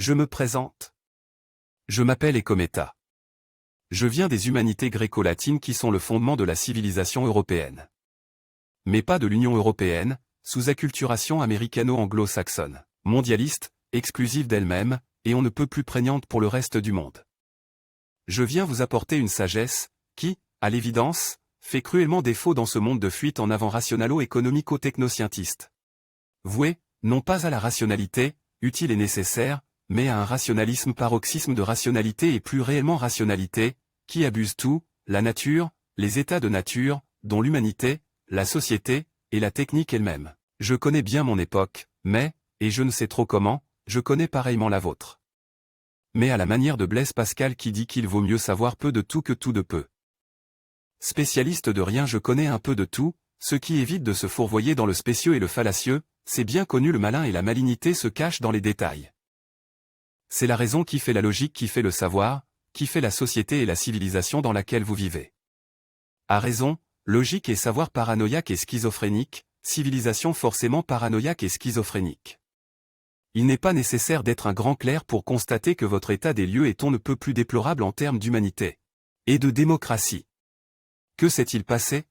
Je me présente. Je m'appelle Ecometa. Je viens des humanités gréco-latines qui sont le fondement de la civilisation européenne. Mais pas de l'Union européenne, sous acculturation américano-anglo-saxonne, mondialiste, exclusive d'elle-même, et on ne peut plus prégnante pour le reste du monde. Je viens vous apporter une sagesse, qui, à l'évidence, fait cruellement défaut dans ce monde de fuite en avant rationalo-économico-technoscientiste. Voué, non pas à la rationalité, utile et nécessaire, mais à un rationalisme paroxysme de rationalité et plus réellement rationalité, qui abuse tout, la nature, les états de nature, dont l'humanité, la société, et la technique elle-même. Je connais bien mon époque, mais, et je ne sais trop comment, je connais pareillement la vôtre. Mais à la manière de Blaise Pascal qui dit qu'il vaut mieux savoir peu de tout que tout de peu. Spécialiste de rien, je connais un peu de tout, ce qui évite de se fourvoyer dans le spécieux et le fallacieux, c'est bien connu, le malin et la malignité se cachent dans les détails. C'est la raison qui fait la logique, qui fait le savoir, qui fait la société et la civilisation dans laquelle vous vivez. À raison, logique et savoir paranoïaque et schizophrénique, civilisation forcément paranoïaque et schizophrénique. Il n'est pas nécessaire d'être un grand clerc pour constater que votre état des lieux est on ne peut plus déplorable en termes d'humanité et de démocratie. Que s'est-il passé?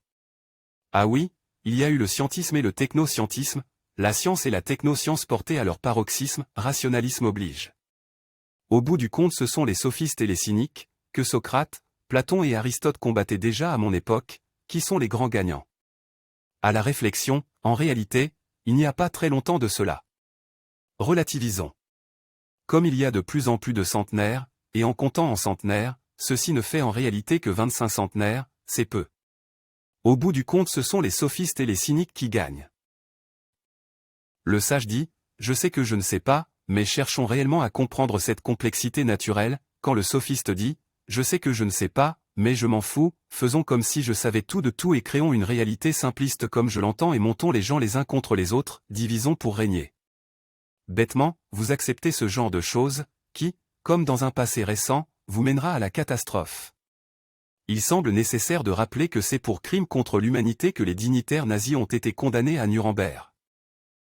Ah oui, il y a eu le scientisme et le technoscientisme, la science et la technoscience portées à leur paroxysme, rationalisme oblige. Au bout du compte, ce sont les sophistes et les cyniques, que Socrate, Platon et Aristote combattaient déjà à mon époque, qui sont les grands gagnants. À la réflexion, en réalité, il n'y a pas très longtemps de cela. Relativisons. Comme il y a de plus en plus de centenaires, et en comptant en centenaires, ceci ne fait en réalité que 25 centenaires, c'est peu. Au bout du compte, ce sont les sophistes et les cyniques qui gagnent. Le sage dit, je sais que je ne sais pas, mais cherchons réellement à comprendre cette complexité naturelle, quand le sophiste dit, je sais que je ne sais pas, mais je m'en fous, faisons comme si je savais tout de tout et créons une réalité simpliste comme je l'entends et montons les gens les uns contre les autres, divisons pour régner. Bêtement, vous acceptez ce genre de choses, qui, comme dans un passé récent, vous mènera à la catastrophe. Il semble nécessaire de rappeler que c'est pour crime contre l'humanité que les dignitaires nazis ont été condamnés à Nuremberg.